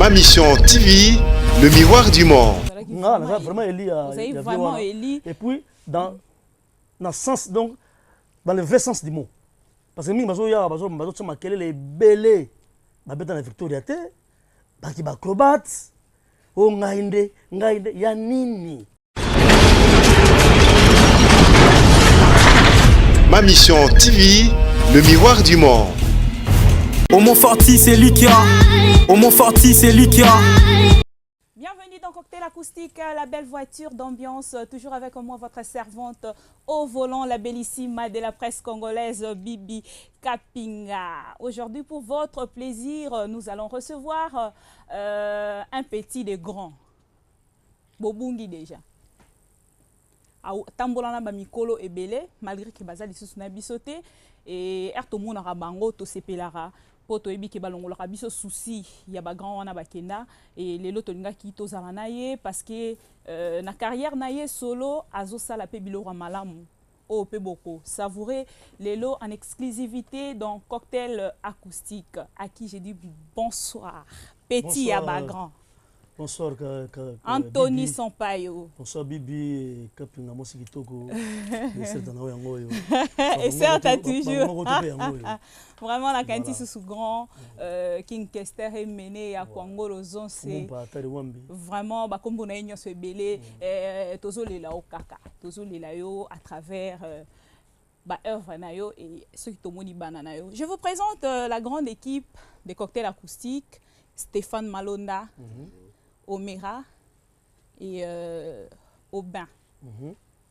Ma Mission TV, le miroir du monde. Non, vraiment Eli vraiment Eli. Et puis dans le sens, donc dans le vrai sens du mot. Parce que mingi bazo tsoma kelele ebele babeta na Victoria te baki acrobates o ngainde ya nini. Ma Mission TV, le miroir du monde. Au Montforti, c'est lui qui a. Au Montforti, c'est lui qui a. Bienvenue dans Cocktail Acoustique, la belle voiture d'ambiance, toujours avec moi votre servante au volant, la bellissime de la presse congolaise, Bibi Kapinga. Aujourd'hui, pour votre plaisir, nous allons recevoir un petit des grands, Bobungi déjà. Tambolana Bamikolo et Belé, malgré que Bazali Susuna bisoté, et Ertomo Narabango, Tosepelara. Poto ebi ke balongola biso souci ya ba grand wana bakenda et lelo tolinga ki tozala na ye parce que na carrière na ye solo azosala pe biloko malamu o pe boko savourer lelo en exclusivité dans Cocktail Acoustique à qui j'ai dit bonsoir petit ya ba grand. Bonsoir Anthony Bibi. Sampaio. Bonsoir Bibi Kapinga Mosi Kitoko. Et certes toujours. Vraiment la quantité sous grand King Kester est mené à Kwangolo zone c'est vraiment ba kombo na enyo se belé tozo lela o kaka tozo lela yo à travers ba œuvre na yo et ceux qui tomoni banana yo. Je vous présente la grande équipe des Cocktails Acoustiques, Stéphane Malonda, Omera et Aubin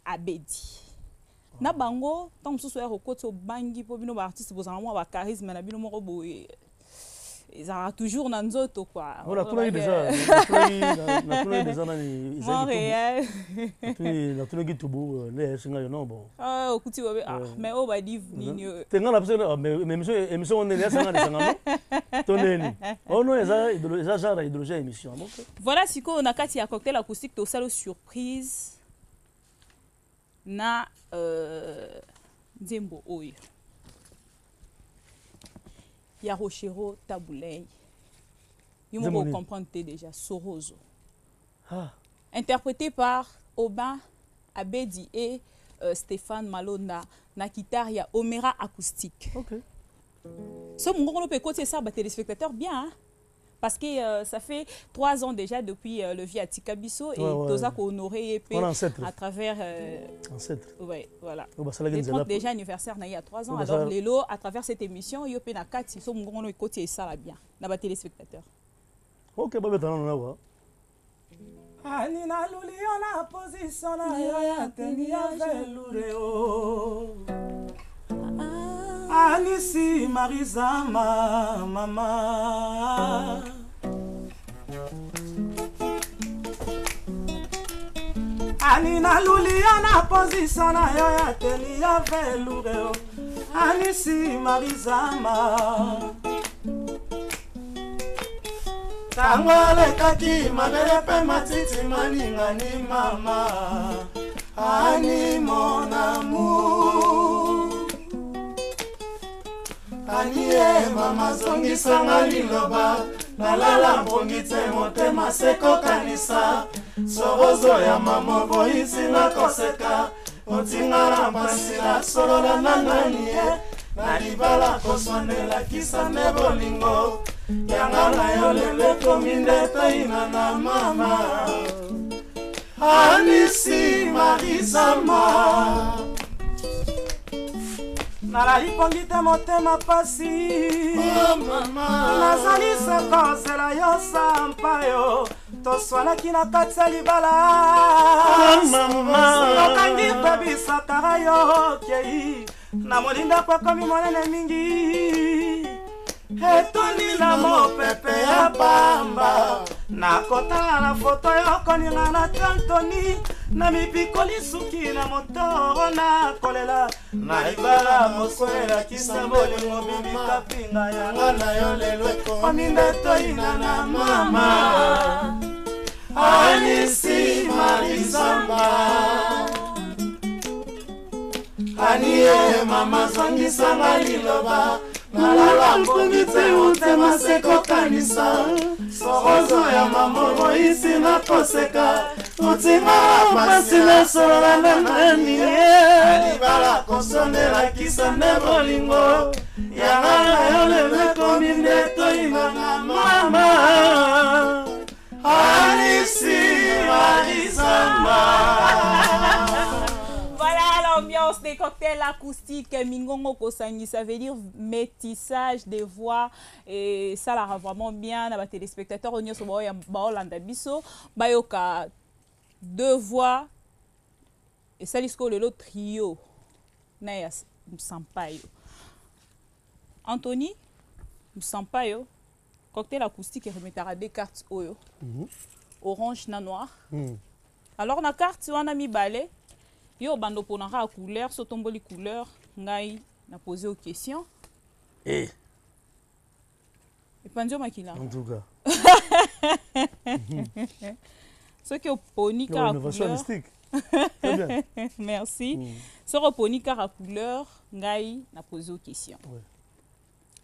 Abedi. Na bango tant que ce soit au côté au bangi pour bino artiste vous en avoir charisme na bino moko boye ils ont toujours dans nzoto quoi. Voilà tout déjà na tout déjà na Montréal na tout le tubu les singa non bon ah okuti wabe ah mais o ba div ninyo tenga na pese mais émission on est là sanga sanga toneni oh non ça genre idéologie émission donc voilà si ko na kati ya Cocktail Acoustique to salo surprise na Nzembo Oyo ya Rochero Tabulei vous me comprendre déjà Sorozo interprété par Aubin Abedi et Stéphane Malonda na guitare ya Omera Acoustique. OK. Ce mon peut côté ça ba téléspectateurs bien hein? Parce que ça fait 3 ans déjà depuis le Viati Kabiso et Toza honoré à travers ouais voilà. Les 30 déjà anniversaire il y a 3 ans alors Lelo à travers cette émission yo pe na kati so mon côté ça là bien na ba téléspectateurs. OK ba betana na wa. Ani na luli ona position na yo ya teni ya velureo. Anisi Marizama mama Anina Luliana position na yo ya teni ya velureo Anisi Marizama Tangwale kaki mabele pe matiti maninga ni mama Ani mon amour Anie mama zongi sanga liloba nalala mbongi te motema seko kanisa Sorozo ya mama boisi na koseka otingala mbasila solola na nanie na libala koswanela kisa ne bolingo yanga na yo lele kominde toina na mama Anisi Marizama Nalali pongi te motema pasi Nazali se kozela yo sampayo Toswanaki na kati ya libala Okangi pebisaka yo kei Na molinda kwa komi monene mingi Etoni na mopepe ya bamba Nakotala na foto yo koninga na Antoni Na mipikoli suki na motoro na kolela Na ibala mokwela kisa molingo Bibi Kapinga yanga na yo lelo Ominde toina na mama Anisi Marizama Anie mama zongi sanga liloba nalala mbongi te motema sekokanisa sorozo ya mamomo isi nakoseka motima pasi nasololanga nani alibala kosondelakisa nde bolingo yanga na yo lelo ekomi nde toyinanga mama alisi alisamba. L'ambiance des cocktails acoustiques Mingongo Kosangi, ça veut dire métissage des voix et ça la rend vraiment bien à les téléspectateurs on y so ba Hollanda biso bayoka deux voix et ça lisco le trio na ya Msampayo Anthony Msampayo cocktail acoustique et remettra des cartes oyo orange na noir alors na carte wana mi balé yo bando ponaka couleur sotomboli couleur ngai na poser aux questions et pandio makila en tout cas ce qui oponi car couleur mystique très bien merci ce qui oponi car couleur ngai na poser aux questions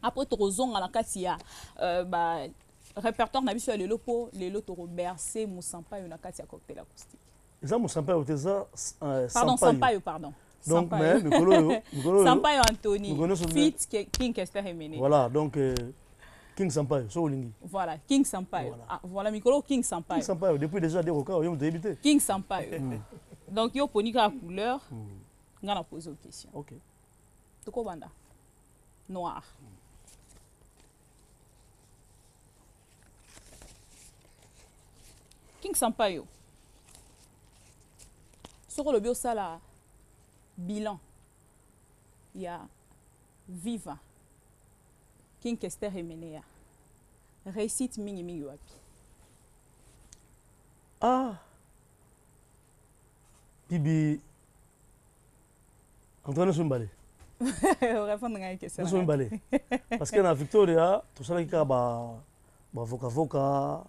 après tozonga na kati ya ba répertoire na biso lelo po lelo to bercer Musampayo na kati ya cocktail acoustique. Musampayo pardon Sampayo pardon donc mais Mikolo Sampayo Anthony fit King Kester Emene voilà donc King Sampayo so olingi voilà King Sampayo voilà Mikolo King Sampayo depuis déjà des records yo débité King Sampayo donc yo ponika couleur ngana poser aux questions OK toko banda noir King Sampayo sur le biosala bilan il y a Viva King Kester Emenea réussite mingi wapi Bibi Antoine Soumbale répondre à une question Soumbale parce que na Victoria tout ça qui ba avocat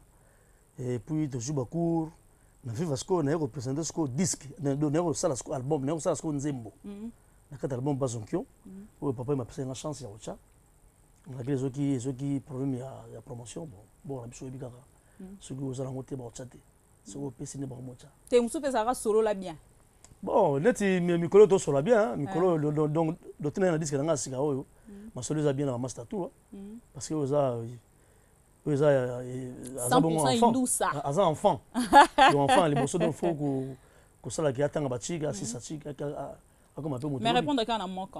et puis tu joues cours na Viva Sco na représenter Sco disque na sala Sco album na sala Sco nzembo na kata album Bazonkyo où papa m'a passé une chance ya ocha malgré ceux qui problème ya promotion bon la biso ebikaka ceux qui osala ngote ba ocha te ceux qui pesi ne ba mocha te musu pesa solo la bien bon neti mikolo to solo bien mikolo donc dotina na disque na sika oyo ma solo za bien na master tour parce que oza 100% enfant enfant les bossos donc faut que ça la qui attend bachika si ça chika comme un peu mais répondre quand on manque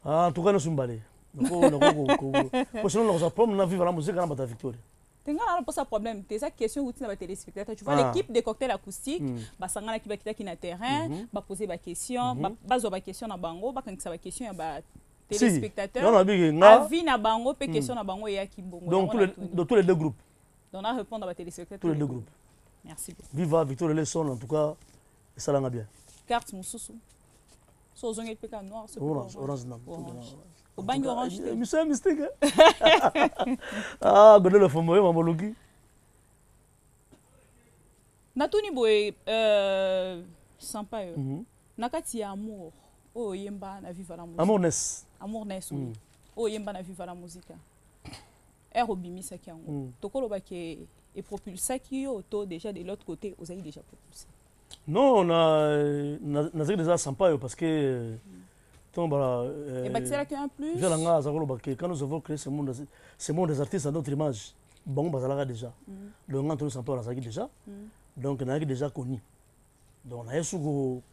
en tout cas nous sommes balés pour sinon nous avons na vivre la musique dans la Victoria tenga pas ça problème tes ça question où tu na téléspectateur tu vois l'équipe de cocktail acoustique ba sangana ki na terrain ba poser ba question ba zo ba question na bango ba kankisa ba question ya ba téléspectateurs avis na bango pe question na bango ya kibongo donc tous les deux groupes donc on répondre à téléspectateurs tous les deux groupes merci beaucoup Viva Victoria les sons en tout cas ça l'a bien carte mususu so zonge pe ka noir c'est orange au bagne orange monsieur mystique godé le fomoyo mamologi natuni boy Sampayo nakati ya amour oh yemba na Viva la musique amourness oh yemba na Viva la musique obimisa kiango tokoloba ke et propulsa ki yo to déjà de l'autre côté vous avez déjà propulsé non on a déjà Sampayo parce que et bâtir un plus quand nous avons créé ce monde des artistes à notre image bon bazalaka déjà donc Anthony Sampayo la saki déjà donc on a déjà connu donc on a su donc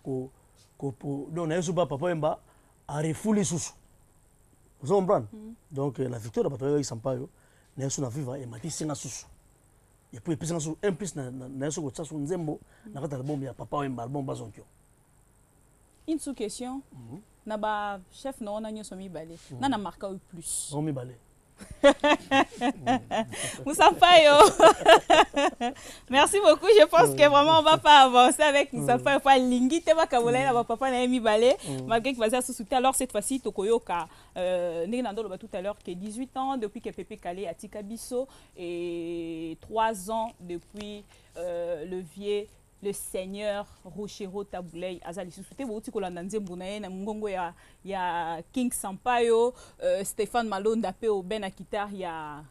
on a su papa Emba a refoulé sous vous comprenez donc la victoire de papa Sampayo na su na Viva et mati singa sous et puis plus un plus na su ko tsa su nzembo na kata album ya papa Emba album Bazonkyo une sous question na ba chef na ona nyoso mi balé na na marka au plus on mi balé Musampayo merci beaucoup je pense que vraiment on va pas avancer avec Musampayo pas lingi te ba kabola na papa na mi balé malgré que basé sous alors cette fois-ci tokoyoka ndinando ba tout à l'heure que 18 ans depuis que Pépé Calé a Tikabiso et 3 ans depuis le vieux le seigneur Rochero Taboulay azali susute bouti kolanda nzembo na ye na ngongo ya King Sampaio, Stéphane Malonda pe au ben à guitare ya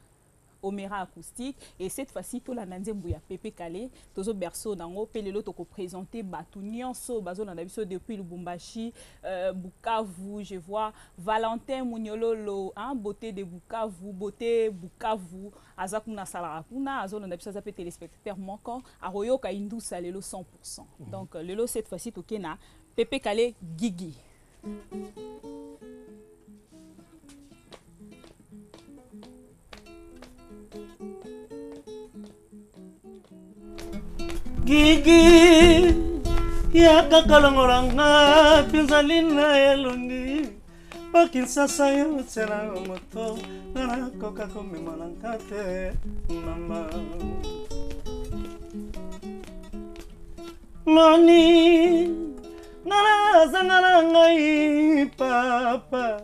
Omera acoustique, et cette fois-ci tout la nzembo ya Pepe Kale tozo berceau nango pe lelo toko présenter batu nyonso bazo na biso depuis Lubumbashi, Bukavu, je vois Valentin Munyololo, hein, beauté de Bukavu, beauté Bukavu azakuna salara kuna azo na biso za pe téléspectateur manquant aroyo ka indusa lelo 100%. Donc lelo cette fois-ci tokena Pepe Kale Gigi. Gigi yaka kalongoranga pinzalina elongi pakinsasa yo tsela moto nana koka komemana te mama nani nana zangana ngai papa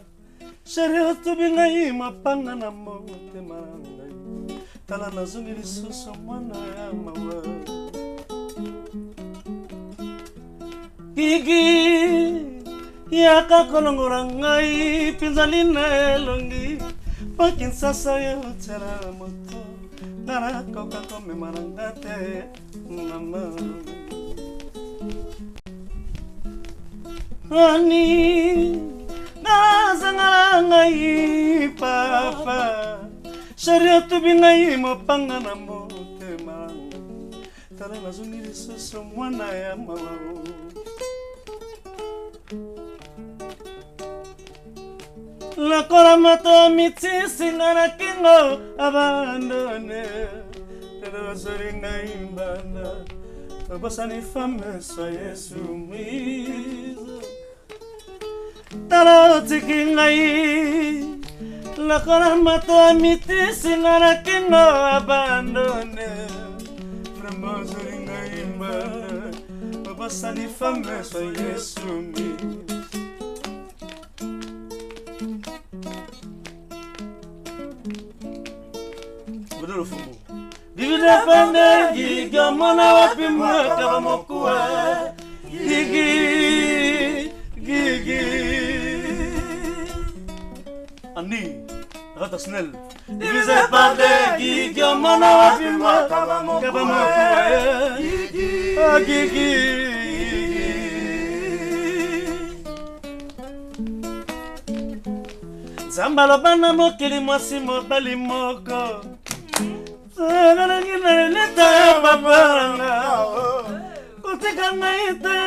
sherio tubingai mapanga na motema ngai tala nazungi lisusu mwana ya mawa Gigi yaka kolongora ngai pinzalina elongi pakinsasa yo tsela moto nana koka komemana te mama Ani nazangala ngai papa sharia tubingai mopanga na motema tala nazungi lisusu mwana ya mawa La coramata mitisi na kingo abandone Pero soringa imbanda Basani femme soyez soumise Tala tikingai La coramata mitisi na kingo abandone Vraiment soringa imbanda Basani femme soyez soumise Divide pande gigi mona wapi mwaka mokua gigi Ani rata snel Divide pande gigi mona wapi mwaka mokua gigi Zambalo bana mokili mwasi mobali moko Sana ngina leta ya babanga Kutika ngaite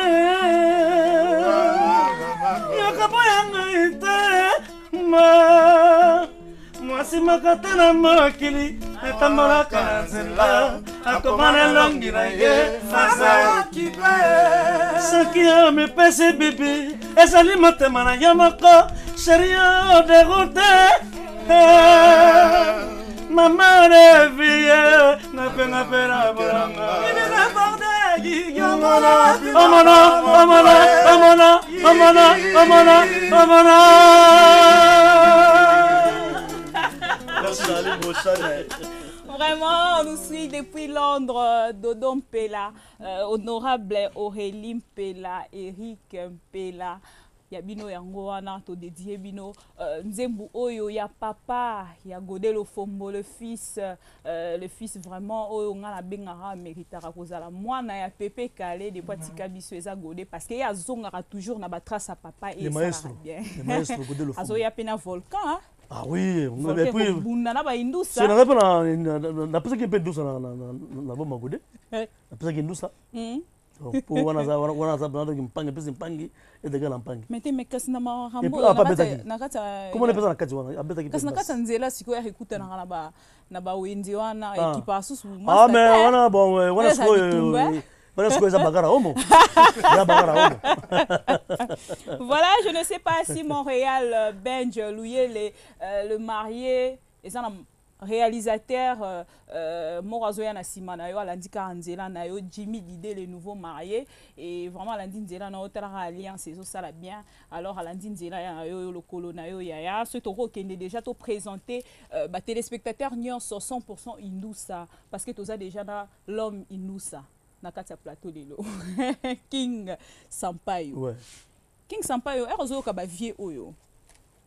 Yakaboya ngaite Ma Mwasi makatana makili Netamara kanzela Akomane longira ye Faza kipe Saki ya mepesi bibi Esali matemana yamako Sheria degote Maman revient, n'a pas la bolanga. Il est rapporté, Vraiment, on nous suit depuis Londres, Dodon Pella, honorable Aurélie Pella, Eric Pella. Ya bino yango wana to dédié bino nzembu oyo ya papa ya Godelo Fombo le fils vraiment oyo ngala bengara méritera kozala mwana ya Pepe Kale de patika biso eza Godé parce que ya zongara toujours na ba trace à papa et ça bien le maestro Godelo Fombo azo ya pena volcan hein? Ah oui, on a puis bunda na ba indusa c'est na pas na pesa qui peut douce na bomba Godé na pesa qui douce pour wana za bana kimpange pesa mpangi edegala mpangi mete mekas na mahambo na kata comment on pesa na kati wana abeta ki kasi na kata nzela siko ya ekuta na ba wendi wana ekipa susu ah mais wana bon wana siko za bagara homo ya bagara homo voilà je ne sais pas si Montréal Benj Louye le marié et ça réalisateur Morazoya na sima na yo alandika Anzela na yo Jimmy Didé le nouveau marié et vraiment alandi Nzela na otara alliance eso ça la bien alors alandi Nzela ya yo le kolo na yo ya ce toko kende déjà to présenter ba téléspectateurs nyonso 100% Indousa parce que toza déjà na l'homme Indousa na kati ya plateau lelo. King Sampaio. Ouais. King Sampaio, erozo ka ba vie oyo.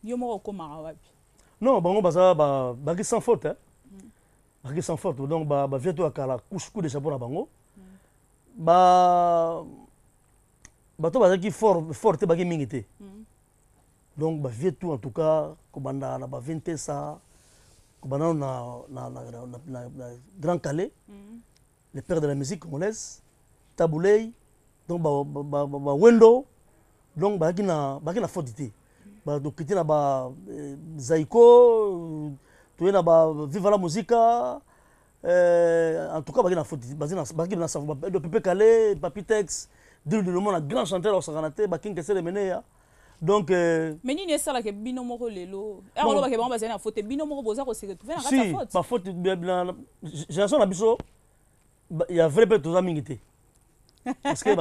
Yo moko komara wapi? Non, bango baza ba qui sans faute hein. Ba qui sans faute. Donc ba vie to akala coup de chapeau na bango. Ba to baza qui fort te ba qui mingité. Donc ba vie tout en tout cas ko banda na ba 20 ça ko banda na Grand Calais. Les pères de la musique congolaise, Taboulay, donc ba Wendo, donc ba qui na fauteité. Ba donc kiti na ba Zaiko, tu na ba Viva la Musica, en tout cas ba qui na fauteité. Ba qui na sa de Pepe Calais, Papitex, Dil de le monde, un grand chanteur au Saranate, ba King Kessé de Meneya. Donc mais ni ne sala ke bino moko lelo. Alors ba ke ba bazana faute bino moko boza ko se retrouver na kata faute. Si, pas faute génération na biso il y a vrai peu tous amis qui parce qu'il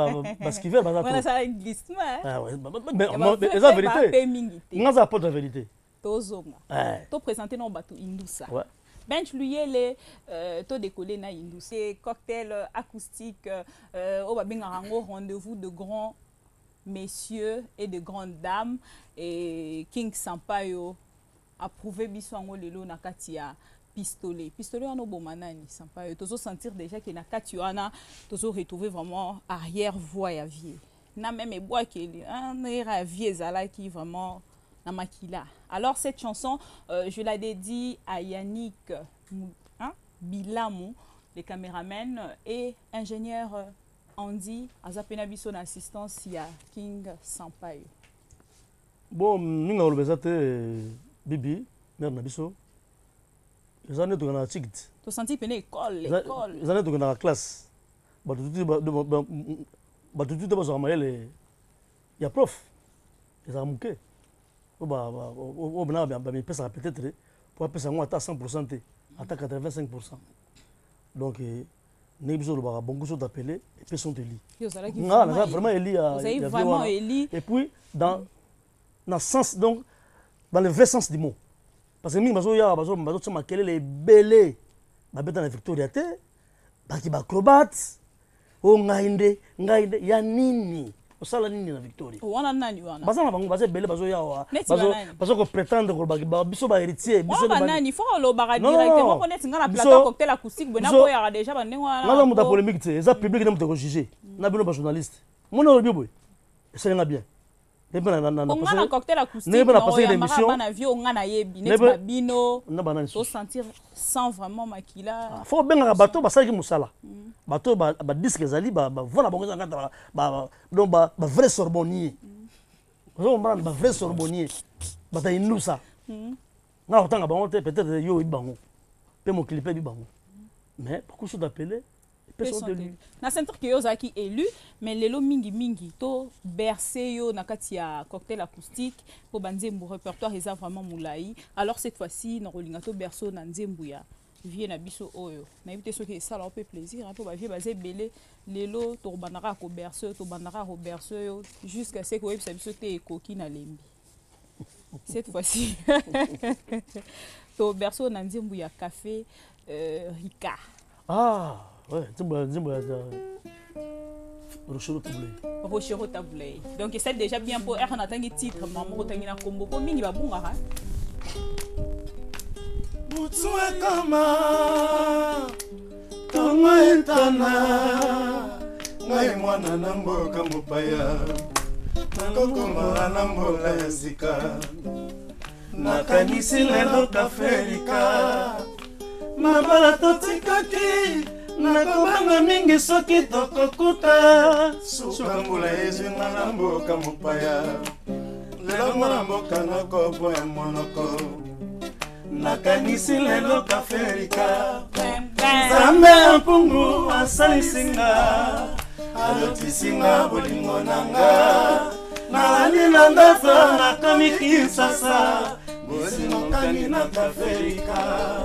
veut bazar. Voilà ça glissement. Ah ouais, mais c'est la vérité. Nga za porte la vérité. Tozonga. To présenter non bato indusa. Ouais. Bench luyele to décoller na indu. C'est cocktail acoustique au ba benga rango rendez-vous de grands messieurs et de grandes dames et King Sampaio approuvé biso ngo lelo na katia pistolet on bomanani Sampaio tozo sentir déjà que na katiwana tozo retrouver vraiment arrière voix ya vie na même bois que na vie zala qui vraiment na makila. Alors cette chanson je la dédie à Yannick Bilamou, les caméramans et ingénieur Andy azapena biso na assistance ya King Sampaio. Bon, ninga olobezate bibi mère na biso. Les années to na ticket. To senti pene école. Les années to na classe. Ba tutu ba zo maele. Ya prof. Les amuke. O bana ba mi pesa peut-être pour pesa ngo ata 100% ata 85%. Donc Nebiso le bara bongo sont appelés et puis sont élus. Vraiment élus vraiment élus. Et puis dans sens donc dans le vrai sens du mot. Parce que mingi bazo tsama kele les belé ba beta na Victoria te ba ki ba acrobates o ngainde ya nini osala nini na Victoria. Wana nani wana. Baza na bango baza belé bazo yawa bazo ko prétendre ko ba biso ba héritier biso ba nani faut lo bara directement connaître ngana plateau cocktail acoustique bona ko ya déjà ba ndengwa na muta polémique te eza public na muta ko juger na bino ba journaliste mona lo bioboy c'est nga bien on a un cocktail acoustique on a l'émission on a vu on a yebi net babino faut sentir sans vraiment makila faut benga bateau ba saki musala bateau ba disque ezali ba vona bongo ngata ba donc ba vrai sorbonnier on ba vrai sorbonnier ba ta inusa na otanga bango te peut-être yo ibango pe mo clipé bibango mais beaucoup sont appelés na centre que yo zaki élu mais lelo mingi to bercé yo na kati ya cocktail acoustique pour banzembu répertoire eza vraiment moulayi. Alors cette fois-ci na rolinga to berceau na nzembu ya vie na biso oyo na éviter ce que ça leur fait plaisir pour ba vie bazé belé lelo to banara ko berceau to banara ko berceau jusqu'à ce que web ça biso te koki na lembi. Cette fois-ci to berceau na nzembu ya café Rika. Ah ouais, Rochero Taboulay. Donc c'est déjà bien pour on a tangi titre maman tangi na kombo po mingi ba bunga ha. Mutsue kama tongo etana ngai mwana na mboka mopaya nakokoma na mbola ya sika nakanisi lelo kaferika mabala totikaki nakobanga mingi soki tokokuta suka mbula ezinga na mboka mopaya lelo mwana mboka nakoboya monoko nakanisi lelo kaferika nzambe ya mpungu asalisinga alotisinga bolingo nanga nalali na ndoto nakomi Kinshasa bosinokani na kaferika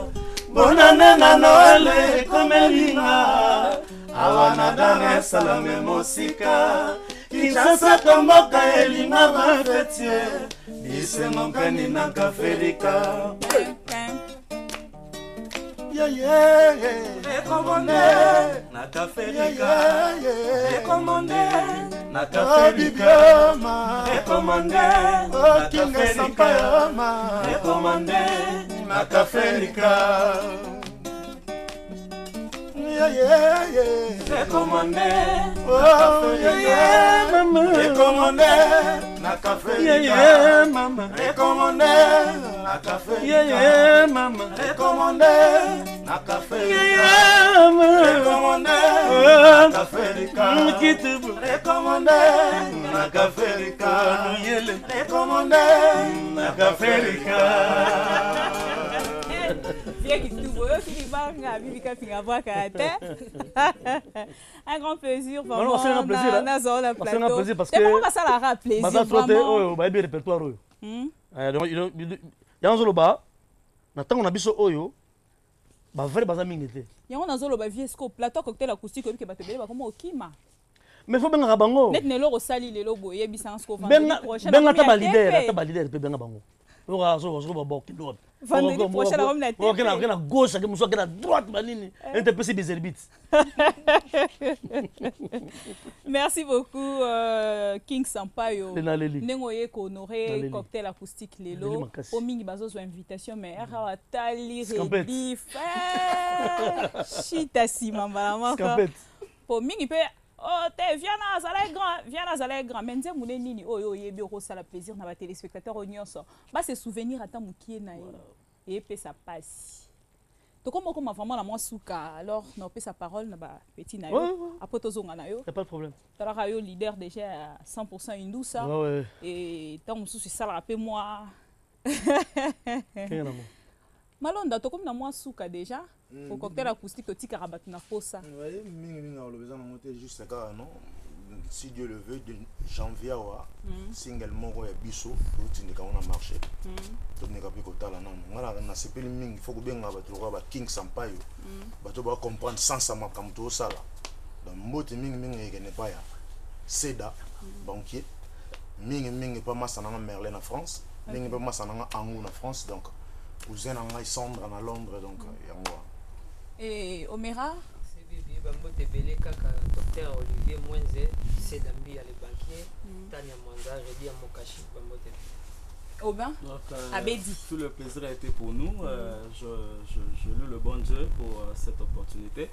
bonane na Noele komelinga awana Dar es Salaam mosika Kinshasa komboka elinga bafetie bisemokani na kaferika recommandé na café Rika, recommandé na café Rika, recommandé na café Rika, recommandé na café Rika. Recommandé recommandé na café maman, recommandé na café maman, recommandé na café recommandé na café recommandé na café recommandé na café un grand plaisir pour moi. C'est un plaisir. C'est un plaisir parce que ça la rappelle plaisir vraiment. Bah bien répertoire oyo. Il y a un solo ba. Na tango na biso oyo. Ba vrai baza mingete. Il y a un solo ba viesco plateau cocktail acoustique oyo ke ba tebele ba comme okima. Mais faut benga bango. Net ne lo rosali le lobo yebisa en sco vendredi prochain. Benga ta leader pe benga bango. Vendredi prochain, la Rome à gauche, à droite, merci beaucoup, King Sampaio. Nengoye honoré cocktail acoustique Lelo. Au mingi bazo invitation, mais tali redif. Chita si mama. Pour mingi pe. Oh, viens à grand. Mais nous nini oh yebi ro ça la plaisir na ba téléspectateurs onyoso. Ba se souvenir ata mukie na et puis ça passe. Donc comment vraiment la moi souka alors na pe sa parole na ba petit na yo apotozonga na yo. Y a pas de problème. Tala yo leader déjà à 100% Indousa. Ouais. Et tant musu ça la rappelle moi. Malonda to comme na moi souka déjà. Au cocktail acoustique au tika rabat na fossa. Oui, mingi on le besoin de monter juste ça non. Si Dieu le veut de janvier wa single moko ya biso to tindika on a marché. To ne kapi ko tala non. Ngala na sepeli mingi faut que benga bato ba King Sampaio. Bato ba comprendre sans ça makamto sala. Donc mbote mingi ke ne pas ya. Seda banquier. Mingi pas masana Merlin en France. Mingi pas masana Angou en France donc. Cousin en Sandra en Londres donc yango. Et Omera c'est bibi bambote belé kaka docteur Olivier Mwenze c'est Dambi à les banquiers Tania Mwanda Redi à Mokashi bambote Aubin Abedi. Tout le plaisir a été pour nous. Je loue le bon Dieu pour cette opportunité.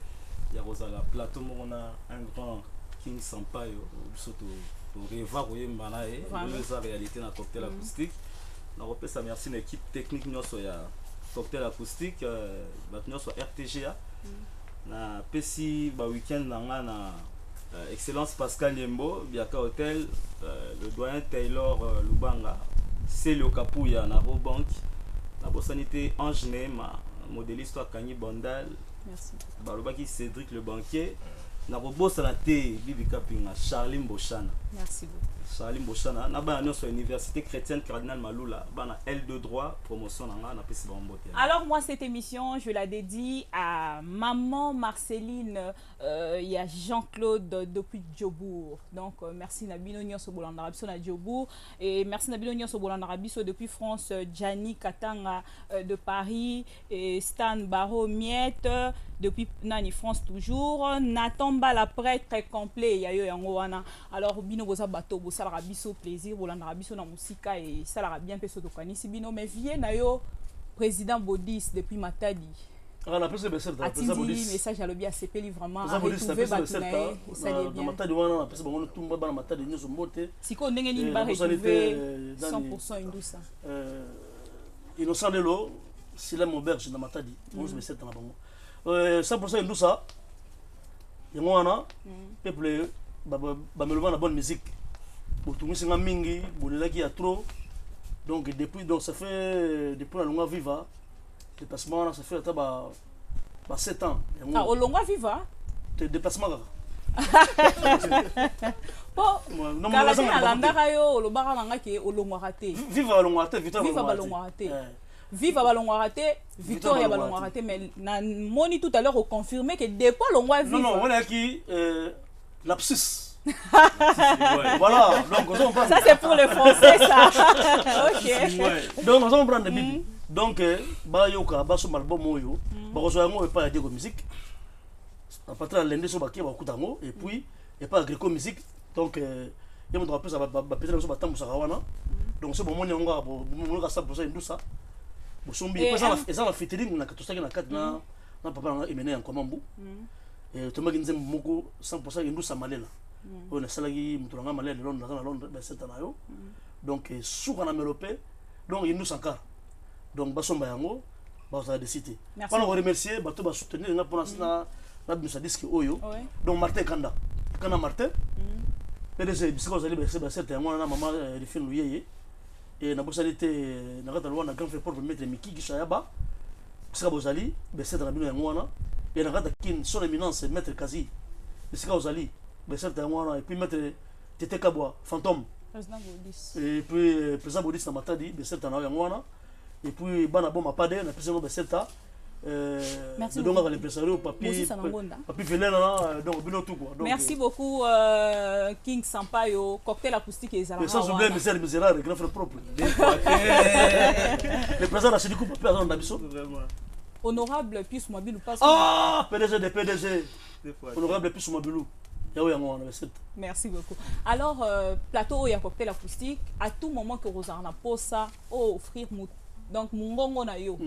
Il y a Rosala Plateau, on a un grand King Sampaio surtout pour réévaluer manae la réalité dans cocktail acoustique. On peut ça merci l'équipe technique nous soit cocktail acoustique maintenant soit RTGA na PC ba week-end na excellence Pascal Yembo Biaka Hotel le doyen Taylor Lubanga c'est le Kapuya na Robank la sanité Ange Nema modéliste Kanye Bandal merci balobaki Cédric le banquier na robosa na té Bibi Kapinga Charline Bochana merci beaucoup Charline Bochana na ba na université chrétienne Cardinal Malula bana L2 droit promotion na pesi bambote. Alors moi cette émission je la dédie à maman Marceline il y a Jean-Claude depuis Djobour. Donc merci Nabino Nyonso Bolanda Rabiso na Djobour et merci Nabino Nyonso Bolanda Rabiso depuis France Gianni Katanga de Paris et Stan Barreau Miette depuis Nani France toujours Nathan Bala prêtre très complet yayo yango wana. Alors bino boza bato bo sala rabiso plaisir bolanda rabiso na musika et sala bien peso to kanisi bino mais vie na yo président Bodis depuis Matadi. Ah la personne be certa président Bodis message à lobi a CP vraiment a retrouver batunae et ça est bien. Matadi wana na personne bango tumba bana Matadi nyoso mbote. Siko ndenge nini ba retrouver 100% Indousa. Innocent Lelo Sila Moberge na Matadi on se certa na bango. 100% Indousa. Yango wana peuple bamelova na bonne musique. Botumisi nga mingi bolelaki ya trop. Donc depuis donc ça fait depuis la longue viva déplacement là ça fait ata ba 7 ans. Ah au longue viva déplacement kaka. Po non mais la landaka yo olobaka nanga ke olongwa raté. Viva olongwa raté Victor. Viva balongwa raté. Viva balongwa raté Victoria balongwa raté mais na moni tout à l'heure au confirmer que depuis longwa viva. Non on a qui lapsus. Voilà, donc ça c'est pour les Français ça. OK. Donc on va prendre des bibi. Donc bayoka baso album oyo bakozwa yango pas ya Diego Musique à partir de lundi so bakia bakutango et puis et pas Greco Musique donc yemo doit plus ba peut-être so batambusa wana donc c'est bon mon yango bon ka 100% indusa bo sombi eza la featuring na katosaki na kati na papa na emene en komambu et to maginze moko 100% indusa malela on a salagi mutulanga malela lon na lon ba setana yo donc suka na melope donc indusa ka donc basomba yango baza décider pendant remercier bato ba soutenir nga pour na bimisa disque oyo donc Martin Kanda Martin PDG bisiko zali ba certain yango na mama Rifin Luyeye et na bosalité na kata lwa na grand frère pour mettre Miki Gishayaba bisika bozali ba certain na bino yango wana et na kata kin son éminence maître Kazi bisika zali ba certain yango wana et puis maître Tete Kabwa fantôme et puis président Bodis na Matadi ba certain na yango wana et puis bana bon mapade na président ba certain merci donc les impresarios papier donc bino tout quoi. Merci beaucoup King Sampaio cocktail acoustique et Zara. Ça j'oublie mais c'est le misérable grand frère propre. Le président a cédé coup papier dans Nabiso vraiment. Honorable Pius Mabilou passe. Ah PDG de PDG. Honorable Pius Mabilou. Merci beaucoup. Alors plateau il y a cocktail acoustique à tout moment que Rosana pose ça offrir donc mungongo na yo.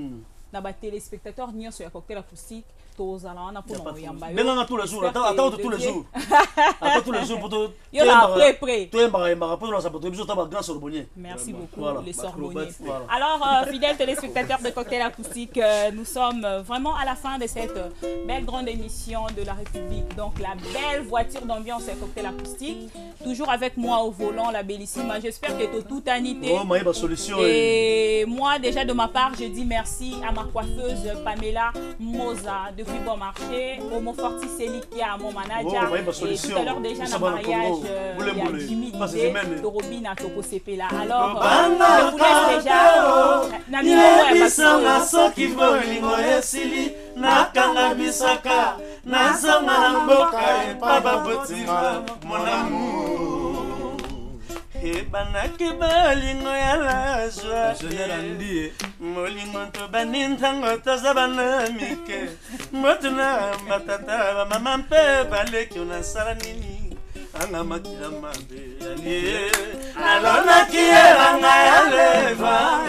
Na ba téléspectateurs nyonso ya cocktail acoustique tozala wana pour na yamba yo. Benga tous les jours, attends tous les jours. Attends tous les jours pour te. Yo la prêt. Toi mara pour ça pour biso ta ba grand sorbonnier. Merci beaucoup les sorbonniers. Alors fidèles téléspectateurs de cocktail acoustique, nous sommes vraiment à la fin de cette belle grande émission de la République. Donc la belle voiture d'ambiance et cocktail acoustique, toujours avec moi au volant la bellissime. J'espère que tout anité. Oh ma solution. Et moi déjà de ma part, je dis merci à ma coiffeuse Pamela Moza depuis Bon Marché, Homo Forti Selikia, mon manager, et tout à l'heure déjà dans le mariage, il y a Jimmy Didé, Torobine à Toko Sepela. Alors, je vous laisse déjà. Bisanga soki bolingo esili nakanga bisaka nazonga na mboka epa babotima mon amour ebanaki bolingo ya la joie molingo to banintango toza bana mike motuna batata bamama mpe baleki onasala nini anga makila mabe yanie alonaki elanga ya leva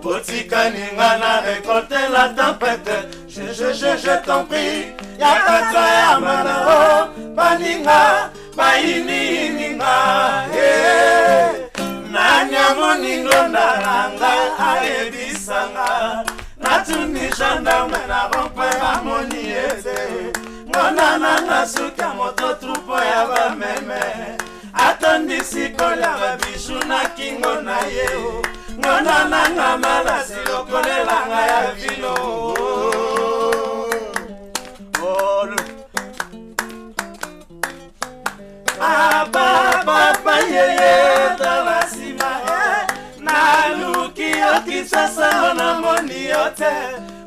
Botika ninga na récolter la tempête. Je t'en prie. Yakata ya mana baninga baini ninga. Nanya moningo naranga aebisanga. Natuni gendarme na rompe amoni ete. Ngona nanga suka moto trupo ya ba meme. Atondi sikola ba bijou na kingo na ye. Ngona nanga malasi lokolela nga ya vino. Papa yeye talasima naluki okisasa na moni yote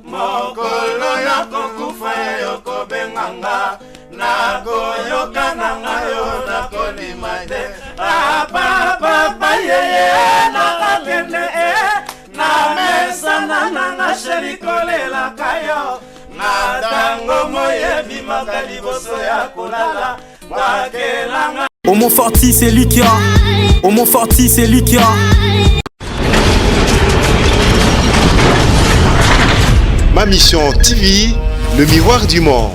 mokolo yako kufa yoko benganga nakoyoka nanga yo nakolima te papa yeye nakakende na mesa nanga sheri kolela kayo natango moyebi makaliboso ya kolala bakelanga. Homo Forti c'est lui qui a. Homo Forti c'est lui qui a. Ma mission TV, le miroir du monde.